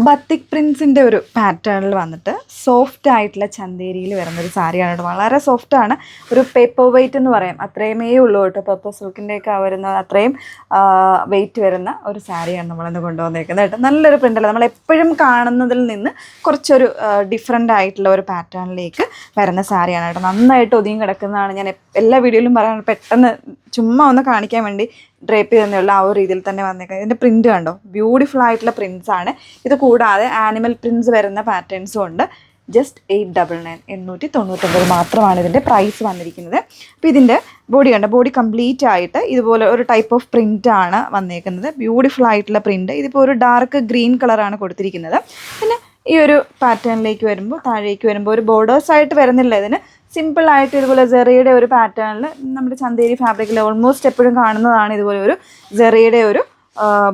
Batik പ്രിൻസിൻ്റെ ഒരു പാറ്റേണിൽ വന്നിട്ട് സോഫ്റ്റ് ആയിട്ടുള്ള ചന്തേരിയിൽ വരുന്നൊരു സാരിയാണ് കേട്ടോ. വളരെ സോഫ്റ്റാണ്. ഒരു പേപ്പർ വെയ്റ്റ് എന്ന് പറയാം, അത്രയുമേ ഉള്ളൂ കേട്ടോ. പേപ്പർ സിൽക്കിൻ്റെയൊക്കെ വരുന്ന അത്രയും വെയിറ്റ് വരുന്ന ഒരു സാരിയാണ് നമ്മളിന്ന് കൊണ്ടുവന്നേക്കുന്നത് കേട്ടോ. നല്ലൊരു പ്രിൻ്റല്ല, നമ്മളെപ്പോഴും കാണുന്നതിൽ നിന്ന് കുറച്ചൊരു ഡിഫറെൻ്റ് ആയിട്ടുള്ള ഒരു പാറ്റേണിലേക്ക് വരുന്ന സാരിയാണ് കേട്ടോ. നന്നായിട്ട് ഒതുങ്ങി കിടക്കുന്നതാണ്. ഞാൻ എല്ലാ വീഡിയോയിലും പറയാൻ പെട്ടെന്ന് ചുമ്മാ ഒന്ന് കാണിക്കാൻ വേണ്ടി ഡ്രേപ്പ് ചെയ്തെന്നുള്ള ആ ഒരു രീതിയിൽ തന്നെ വന്നേക്കുന്നത്. ഇതിൻ്റെ പ്രിൻറ്റ് കണ്ടോ, ബ്യൂട്ടിഫുൾ ആയിട്ടുള്ള പ്രിൻറ്റ്സ് ആണ്. ഇത് കൂടാതെ ആനിമൽ പ്രിൻറ്റ്സ് വരുന്ന പാറ്റേൺസും ഉണ്ട്. ജസ്റ്റ് 899 899 മാത്രമാണ് ഇതിൻ്റെ പ്രൈസ് വന്നിരിക്കുന്നത്. അപ്പോൾ ഇതിൻ്റെ ബോഡി കണ്ടോ, ബോഡി കംപ്ലീറ്റ് ആയിട്ട് ഇതുപോലെ ഒരു ടൈപ്പ് ഓഫ് പ്രിൻ്റ് ആണ് വന്നേക്കുന്നത്. ബ്യൂട്ടിഫുൾ ആയിട്ടുള്ള പ്രിൻറ്റ്. ഇതിപ്പോൾ ഒരു ഡാർക്ക് ഗ്രീൻ കളറാണ് കൊടുത്തിരിക്കുന്നത്. പിന്നെ ഈ ഒരു പാറ്റേണിലേക്ക് വരുമ്പോൾ, താഴേക്ക് വരുമ്പോൾ ഒരു ബോർഡേഴ്സായിട്ട് വരുന്നില്ല. ഇതിന് സിമ്പിളായിട്ട് ഇതുപോലെ ജെറിയുടെ ഒരു പാറ്റേണിൽ നമ്മുടെ ചന്തേരി ഫാബ്രിക്കിൽ ഓൾമോസ്റ്റ് എപ്പോഴും കാണുന്നതാണ് ഇതുപോലെ ഒരു ജെറിയുടെ ഒരു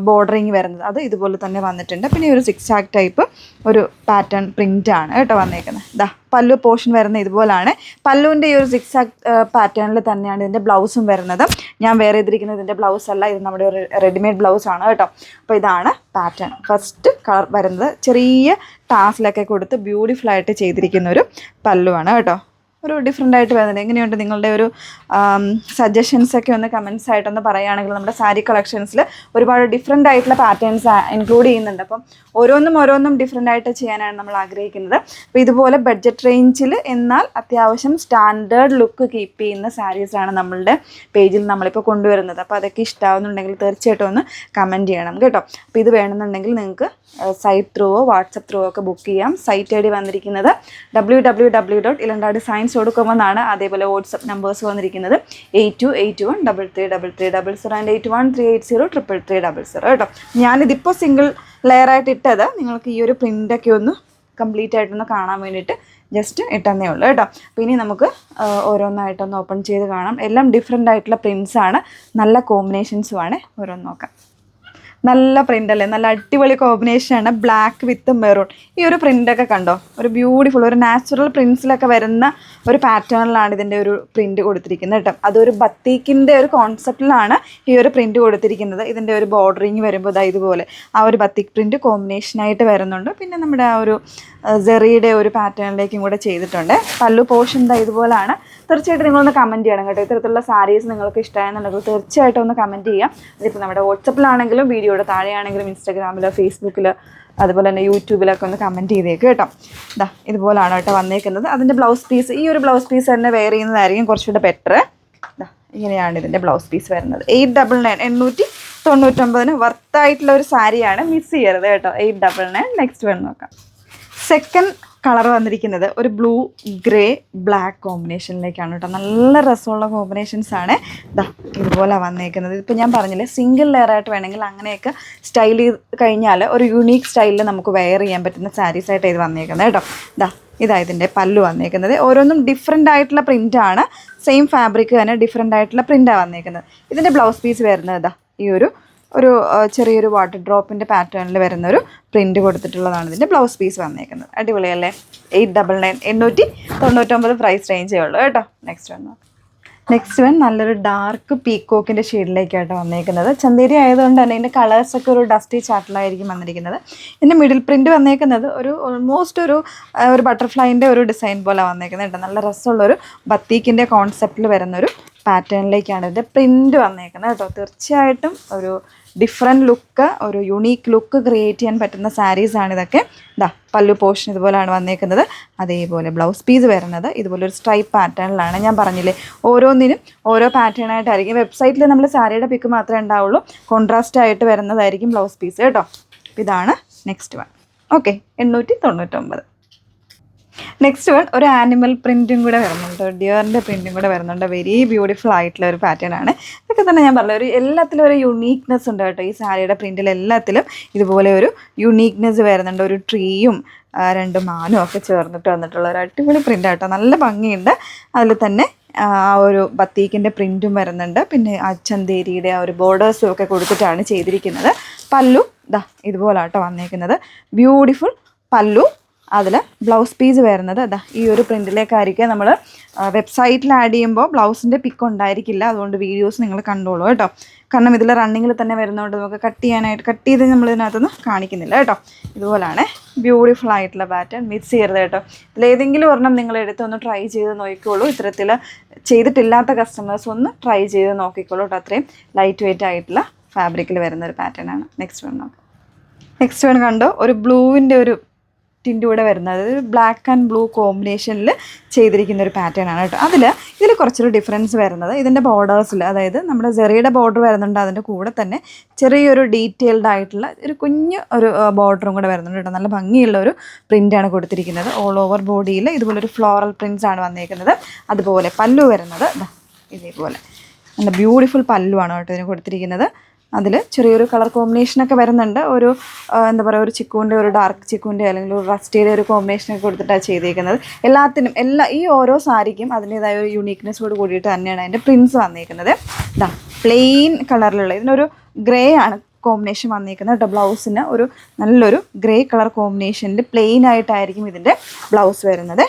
ബോർഡറിങ് വരുന്നത്. അത് ഇതുപോലെ തന്നെ വന്നിട്ടുണ്ട്. പിന്നെ ഒരു സിക്സ് ആക്ക് ടൈപ്പ് ഒരു പാറ്റേൺ പ്രിൻ്റാണ് കേട്ടോ വന്നേക്കുന്നത്. ദാ പല്ലു പോർഷൻ വരുന്ന ഇതുപോലാണ്. പല്ലുവിൻ്റെ ഈ ഒരു സിക്സ് ആക്ക് പാറ്റേണിൽ തന്നെയാണ് ഇതിൻ്റെ ബ്ലൗസും വരുന്നത്. ഞാൻ വേറെ ചെയ്തിരിക്കുന്നത് ഇതിൻ്റെ ബ്ലൗസ് അല്ല, ഇത് നമ്മുടെ ഒരു റെഡിമെയ്ഡ് ബ്ലൗസാണ് കേട്ടോ. അപ്പോൾ ഇതാണ് പാറ്റേൺ. ഫസ്റ്റ് കളർ വരുന്നത് ചെറിയ ടാസിലൊക്കെ കൊടുത്ത് ബ്യൂട്ടിഫുള്ളായിട്ട് ചെയ്തിരിക്കുന്ന ഒരു പല്ലുവാണ് കേട്ടോ. ഒരു ഡിഫറെൻ്റ് ആയിട്ട് വരുന്നത്. എങ്ങനെയുണ്ട് നിങ്ങളുടെ ഒരു സജഷൻസൊക്കെ ഒന്ന് കമൻസ് ആയിട്ടൊന്ന് പറയുകയാണെങ്കിൽ. നമ്മുടെ സാരി കളക്ഷൻസിൽ ഒരുപാട് ഡിഫറെൻ്റ് ആയിട്ടുള്ള പാറ്റേൺസ് ഇൻക്ലൂഡ് ചെയ്യുന്നുണ്ട്. അപ്പം ഓരോന്നും ഡിഫറെൻ്റ് ആയിട്ട് ചെയ്യാനാണ് നമ്മൾ ആഗ്രഹിക്കുന്നത്. അപ്പോൾ ഇതുപോലെ ബഡ്ജറ്റ് റേഞ്ചിൽ എന്നാൽ അത്യാവശ്യം സ്റ്റാൻഡേർഡ് ലുക്ക് കീപ്പ് ചെയ്യുന്ന സാരീസാണ് നമ്മളുടെ പേജിൽ നമ്മളിപ്പോൾ കൊണ്ടുവരുന്നത്. അപ്പോൾ അതൊക്കെ ഇഷ്ടമാവുന്നുണ്ടെങ്കിൽ തീർച്ചയായിട്ടും ഒന്ന് കമൻറ്റ് ചെയ്യണം കേട്ടോ. അപ്പോൾ ഇത് വേണമെന്നുണ്ടെങ്കിൽ നിങ്ങൾക്ക് സൈറ്റ് ത്രൂവോ വാട്സപ്പ് ത്രൂവോ ഒക്കെ ബുക്ക് ചെയ്യാം. സൈറ്റ് ഐ ഡി വന്നിരിക്കുന്നത് www.ilandadscience.com എന്നാണ്. അതേപോലെ വാട്സപ്പ് നമ്പേഴ്സ് വന്നിരിക്കുന്നത് 8281333300 ആൻഡ് 813803803300 കേട്ടോ. ഞാനിതിപ്പോൾ സിംഗിൾ ലെയറായിട്ട് ഇട്ടത് നിങ്ങൾക്ക് ഈ ഒരു പ്രിൻ്റൊക്കെ ഒന്ന് കംപ്ലീറ്റ് ആയിട്ടൊന്ന് കാണാൻ വേണ്ടിയിട്ട് ജസ്റ്റ് ഇട്ടെന്നേ ഉള്ളൂ കേട്ടോ. അപ്പോൾ ഇനി നമുക്ക് ഓരോന്നായിട്ടൊന്ന് ഓപ്പൺ ചെയ്ത് കാണാം. എല്ലാം ഡിഫറെൻ്റ് ആയിട്ടുള്ള പ്രിൻറ്റ്സാണ്, നല്ല കോമ്പിനേഷൻസുമാണ്. ഓരോന്ന് നോക്കാം. നല്ല പ്രിൻ്റ് അല്ലേ, നല്ല അടിപൊളി കോമ്പിനേഷനാണ്. Black with maroon. ഈ ഒരു പ്രിൻ്റൊക്കെ കണ്ടോ, ഒരു ബ്യൂട്ടിഫുൾ ഒരു നാച്ചുറൽ പ്രിൻസിലൊക്കെ വരുന്ന ഒരു പാറ്റേണിലാണ് ഇതിൻ്റെ ഒരു പ്രിൻ്റ് കൊടുത്തിരിക്കുന്നത് കേട്ടോ. അതൊരു ബത്തീക്കിൻ്റെ ഒരു കോൺസെപ്റ്റിലാണ് ഈ ഒരു പ്രിൻ്റ് കൊടുത്തിരിക്കുന്നത്. ഇതിൻ്റെ ഒരു ബോർഡറിങ് വരുമ്പോൾ ഇതുപോലെ ആ ഒരു ബത്തീക്ക് പ്രിൻ്റ് കോമ്പിനേഷനായിട്ട് വരുന്നുണ്ട്. പിന്നെ നമ്മുടെ ആ ഒരു ജെറിയുടെ ഒരു പാറ്റേണിലേക്കും കൂടെ ചെയ്തിട്ടുണ്ട്. പല്ലു പോർഷൻ ഇതുപോലാണ്. തീർച്ചയായിട്ടും നിങ്ങളൊന്ന് കമൻറ്റ് ചെയ്യണം കേട്ടോ. ഇത്തരത്തിലുള്ള സാരീസ് നിങ്ങൾക്ക് ഇഷ്ടമായെന്നുണ്ടെങ്കിൽ തീർച്ചയായിട്ടും ഒന്ന് കമൻറ്റ് ചെയ്യാം. അതിപ്പോൾ നമ്മുടെ വാട്സപ്പിലാണെങ്കിലും വീഡിയോയുടെ താഴെയാണെങ്കിലും ഇൻസ്റ്റാഗ്രാമിലോ ഫേസ്ബുക്കിലോ അതുപോലെ തന്നെ യൂട്യൂബിലൊക്കെ ഒന്ന് കമൻറ്റ് ചെയ്തേക്ക് കേട്ടോ. ഇതാ ഇതുപോലാണ് കേട്ടോ വന്നേക്കുന്നത്. അതിൻ്റെ ബ്ലൗസ് പീസ്, ഈ ഒരു ബ്ലൗസ് പീസ് തന്നെ വെയർ ചെയ്യുന്നതായിരിക്കും കുറച്ചുകൂടെ ബെറ്റർ. ഇങ്ങനെയാണ് ഇതിൻ്റെ ബ്ലൗസ് പീസ് വരുന്നത്. 899 899 വർത്തായിട്ടുള്ള ഒരു സാരിയാണ്, മിസ് ചെയ്യരുത് കേട്ടോ. 899. നെക്സ്റ്റ് വൺ നോക്കാം. സെക്കൻഡ് കളർ വന്നിരിക്കുന്നത് ഒരു ബ്ലൂ ഗ്രേ ബ്ലാക്ക് കോമ്പിനേഷനിലേക്കാണ് കേട്ടോ. നല്ല രസമുള്ള കോമ്പിനേഷൻസാണ്. ഇതുപോലെ വന്നേക്കുന്നത്. ഇപ്പോൾ ഞാൻ പറഞ്ഞില്ലേ, സിംഗിൾ ലെയറായിട്ട് വേണമെങ്കിൽ അങ്ങനെയൊക്കെ സ്റ്റൈൽ ചെയ്ത് കഴിഞ്ഞാൽ ഒരു യുണീക്ക് സ്റ്റൈലിൽ നമുക്ക് വെയർ ചെയ്യാൻ പറ്റുന്ന സാരീസായിട്ട് ഇത് വന്നേക്കുന്നത് കേട്ടോ. ഇതാ ഇതിൻ്റെ പല്ലു വന്നേക്കുന്നത്. ഓരോന്നും ഡിഫറെൻ്റ് ആയിട്ടുള്ള പ്രിൻ്റാണ്. സെയിം ഫാബ്രിക് തന്നെ ഡിഫറെൻ്റ് ആയിട്ടുള്ള പ്രിൻ്റാണ് വന്നേക്കുന്നത്. ഇതിൻ്റെ ബ്ലൗസ് പീസ് വരുന്നത് ഈ ഒരു ചെറിയൊരു വാട്ടർ ഡ്രോപ്പിൻ്റെ പാറ്റേണിൽ വരുന്നൊരു പ്രിൻ്റ് കൊടുത്തിട്ടുള്ളതാണ് ഇതിൻ്റെ ബ്ലൗസ് പീസ് വന്നേക്കുന്നത്. അടിപൊളിയല്ലേ. 899 899 പ്രൈസ് റേഞ്ചേ ഉള്ളൂ കേട്ടോ. നെക്സ്റ്റ് വൺ നല്ലൊരു ഡാർക്ക് പീക്കോക്കിൻ്റെ ഷെയ്ഡിലേക്കായിട്ട് വന്നേക്കുന്നത്. ചന്തേരി ആയതുകൊണ്ട് തന്നെ ഇതിൻ്റെ കളേഴ്സൊക്കെ ഒരു ഡസ്റ്റി ചാർട്ടിലായിരിക്കും വന്നിരിക്കുന്നത്. ഇതിൻ്റെ മിഡിൽ പ്രിൻ്റ് വന്നേക്കുന്നത് ഓൾമോസ്റ്റ് ഒരു ബട്ടർഫ്ലൈൻ്റെ ഒരു ഡിസൈൻ പോലെ വന്നേക്കുന്നത് കേട്ടോ. നല്ല രസമുള്ളൊരു ബത്തീക്കിൻ്റെ കോൺസെപ്റ്റിൽ വരുന്നൊരു പാറ്റേണിലേക്കാണ് ഇതിൻ്റെ പ്രിൻ്റ് വന്നേക്കുന്നത് കേട്ടോ. തീർച്ചയായിട്ടും ഒരു ഡിഫറെൻറ്റ് ലുക്ക്, ഒരു യുണീക്ക് ലുക്ക് ക്രിയേറ്റ് ചെയ്യാൻ പറ്റുന്ന സാരീസാണ് ഇതൊക്കെ. പല്ലു പോർഷൻ ഇതുപോലെയാണ് വന്നേക്കുന്നത്. അതേപോലെ ബ്ലൗസ് പീസ് വരുന്നത് ഇതുപോലെ ഒരു സ്ട്രൈപ്പ് പാറ്റേണിലാണ്. ഞാൻ പറഞ്ഞില്ലേ, ഓരോന്നിനും ഓരോ പാറ്റേണായിട്ടായിരിക്കും. വെബ്സൈറ്റിൽ നമ്മൾ സാരിയുടെ പിക്ക് മാത്രമേ ഉണ്ടാവുള്ളൂ. കോൺട്രാസ്റ്റ് ആയിട്ട് വരുന്നതായിരിക്കും ബ്ലൗസ് പീസ് കേട്ടോ. ഇതാണ് next one. Okay, 899. Next one ഒരു ആനിമൽ പ്രിൻറ്റും കൂടെ വരുന്നുണ്ട്, ഡിയറിൻ്റെ പ്രിൻറ്റും കൂടെ വരുന്നുണ്ട്. വെരി ബ്യൂട്ടിഫുൾ ആയിട്ടുള്ള ഒരു പാറ്റേൺ ആണ്. ഇതൊക്കെ തന്നെ ഞാൻ പറഞ്ഞ എല്ലാത്തിലും ഒരു യുണീക്നെസ് ഉണ്ട് കേട്ടോ. ഈ സാരിയുടെ പ്രിൻറ്റിൽ എല്ലാത്തിലും ഇതുപോലെ ഒരു യുണീക്നെസ് വരുന്നുണ്ട്. ഒരു ട്രീയും 2 മാനും ഒക്കെ ചേർന്നിട്ട് വന്നിട്ടുള്ള ഒരു അടിപൊളി പ്രിൻ്റ് ആട്ടോ. നല്ല ഭംഗിയുണ്ട്. അതിൽ തന്നെ ആ ഒരു ബത്തീക്കിൻ്റെ പ്രിൻറ്റും വരുന്നുണ്ട്. പിന്നെ ചന്തേരിയുടെ ആ ഒരു ബോർഡേഴ്സും ഒക്കെ കൊടുത്തിട്ടാണ് ചെയ്തിരിക്കുന്നത്. പല്ലു ഇതുപോലാട്ടോ വന്നേക്കുന്നത്. ബ്യൂട്ടിഫുൾ പല്ലു അതിൽ ബ്ലൗസ് പീസ് വരുന്നത് അതാ ഈ ഒരു പ്രിൻറ്റിലേക്കായിരിക്കും. നമ്മൾ വെബ്സൈറ്റിൽ ആഡ് ചെയ്യുമ്പോൾ ബ്ലൗസിൻ്റെ പിക്ക് ഉണ്ടായിരിക്കില്ല, അതുകൊണ്ട് വീഡിയോസ് നിങ്ങൾ കണ്ടോളൂ കേട്ടോ. കാരണം ഇതിൽ റണ്ണിങ്ങിൽ തന്നെ വരുന്നതുകൊണ്ട് നമുക്ക് കട്ട് ചെയ്ത് നമ്മൾ ഇതിനകത്തൊന്നും കാണിക്കുന്നില്ല കേട്ടോ. ഇതുപോലാണ് ബ്യൂട്ടിഫുൾ ആയിട്ടുള്ള പാറ്റേൺ. മിക്സ് ചെയ്യരുത് കേട്ടോ. ഇതിലേതെങ്കിലും ഒരെണ്ണം നിങ്ങൾ എടുത്ത് ഒന്ന് ട്രൈ ചെയ്ത് നോക്കിക്കോളൂ. ഇത്തരത്തിൽ ചെയ്തിട്ടില്ലാത്ത കസ്റ്റമേഴ്സ് ഒന്ന് ട്രൈ ചെയ്ത് നോക്കിക്കോളൂ കേട്ടോ. അത്രയും ലൈറ്റ് വെയിറ്റ് ആയിട്ടുള്ള ഫാബ്രിക്കിൽ വരുന്ന ഒരു പാറ്റേൺ ആണ്. നെക്സ്റ്റ് വൺ നോക്കാം. നെക്സ്റ്റ് വൺ കണ്ടോ, ഒരു ബ്ലൂവിൻ്റെ ഒരു ടിൻ്റെ കൂടെ വരുന്നത്, ഒരു ബ്ലാക്ക് ആൻഡ് ബ്ലൂ കോമ്പിനേഷനിൽ ചെയ്തിരിക്കുന്ന ഒരു പാറ്റേൺ ആണ് കേട്ടോ. ഇതിൽ കുറച്ചൊരു ഡിഫറൻസ് വരുന്നത് ഇതിൻ്റെ ബോർഡേഴ്സിൽ, അതായത് നമ്മുടെ ജെറിയുടെ ബോർഡർ വരുന്നുണ്ട്, അതിൻ്റെ കൂടെ തന്നെ ചെറിയൊരു ഡീറ്റെയിൽഡ് ആയിട്ടുള്ള ഒരു കുഞ്ഞ് ഒരു ബോർഡറും കൂടെ വരുന്നുണ്ട് കേട്ടോ. നല്ല ഭംഗിയുള്ള ഒരു പ്രിൻ്റാണ് കൊടുത്തിരിക്കുന്നത്. ഓൾ ഓവർ ബോഡിയിൽ ഇതുപോലൊരു ഫ്ലോറൽ പ്രിൻറ്റ്സ് ആണ് വന്നിരിക്കുന്നത്. അതുപോലെ പല്ലു വരുന്നത് ഇതേപോലെ നല്ല ബ്യൂട്ടിഫുൾ പല്ലുവാണ് കേട്ടോ ഇതിന് കൊടുത്തിരിക്കുന്നത്. അതിൽ ചെറിയൊരു കളർ കോമ്പിനേഷനൊക്കെ വരുന്നുണ്ട്. ഒരു എന്താ പറയുക, ഒരു ചിക്കുവിൻ്റെ, ഒരു ഡാർക്ക് ചിക്കുവിൻ്റെ അല്ലെങ്കിൽ ഒരു റസ്റ്റിയുടെ ഒരു കോമ്പിനേഷനൊക്കെ കൊടുത്തിട്ടാണ് ചെയ്തേക്കുന്നത്. ഈ ഓരോ സാരിക്കും അതിൻ്റേതായ ഒരു യുണീക്നെസ്സോട് കൂടിയിട്ട് തന്നെയാണ് അതിൻ്റെ പ്രിൻസ് വന്നിരിക്കുന്നത്. പ്ലെയിൻ കളറിലുള്ള ഇതിനൊരു ഗ്രേ ആണ് കോമ്പിനേഷൻ വന്നിരിക്കുന്നത് കേട്ടോ. ബ്ലൗസിന് ഒരു നല്ലൊരു ഗ്രേ കളർ കോമ്പിനേഷനിൽ പ്ലെയിൻ ആയിട്ടായിരിക്കും ഇതിൻ്റെ ബ്ലൗസ് വരുന്നത്.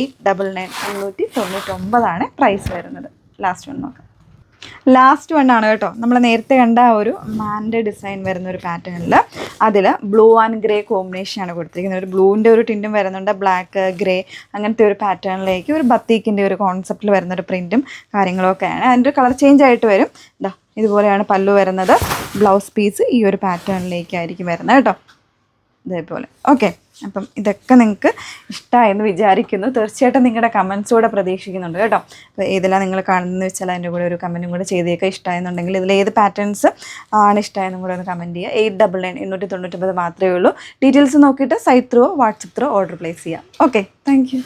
899 899 പ്രൈസ് വരുന്നത്. ലാസ്റ്റ് വൺ നോക്കാം. ലാസ്റ്റ് വൺ ആണ് കേട്ടോ. നമ്മൾ നേരത്തെ കണ്ട ഒരു മാൻ്റെ ഡിസൈൻ വരുന്ന ഒരു പാറ്റേണിൽ അതിൽ ബ്ലൂ ആൻഡ് ഗ്രേ കോമ്പിനേഷനാണ് കൊടുത്തിരിക്കുന്നത്. ഒരു ബ്ലൂവിൻ്റെ ഒരു ടിൻറ്റും വരുന്നുണ്ട്, ബ്ലാക്ക് ഗ്രേ അങ്ങനത്തെ ഒരു പാറ്റേണിലേക്ക് ഒരു ബത്തീക്കിൻ്റെ ഒരു കോൺസെപ്റ്റിൽ വരുന്നൊരു പ്രിൻറ്റും കാര്യങ്ങളൊക്കെയാണ്. അതിൻ്റെ കളർ ചേഞ്ച് ആയിട്ട് വരും. ഇതുപോലെയാണ് പല്ലു വരുന്നത്. ബ്ലൗസ് പീസ് ഈ ഒരു പാറ്റേണിലേക്കായിരിക്കും വരുന്നത് കേട്ടോ, ഇതേപോലെ. ഓക്കെ, അപ്പം ഇതൊക്കെ നിങ്ങൾക്ക് ഇഷ്ടമായെന്ന് വിചാരിക്കുന്നു. തീർച്ചയായിട്ടും നിങ്ങളുടെ കമൻസോടെ പ്രതീക്ഷിക്കുന്നുണ്ട് കേട്ടോ. അപ്പോൾ ഏതെല്ലാം നിങ്ങൾ കാണുന്നതെന്ന് വെച്ചാൽ അതിൻ്റെ കൂടെ ഒരു കമൻറ്റും കൂടെ ചെയ്തേക്കുക. ഇഷ്ടമായെന്നുണ്ടെങ്കിൽ ഇതിൽ ഏത് പാറ്റേൺസ് ആണ് ഇഷ്ടമായെന്നും കൂടെ ഒന്ന് കമൻറ്റ് ചെയ്യുക. 899 899 മാത്രമേ ഉള്ളൂ. ഡീറ്റെയിൽസ് നോക്കിയിട്ട് site through WhatsApp through order place ചെയ്യാം. Okay, thank U.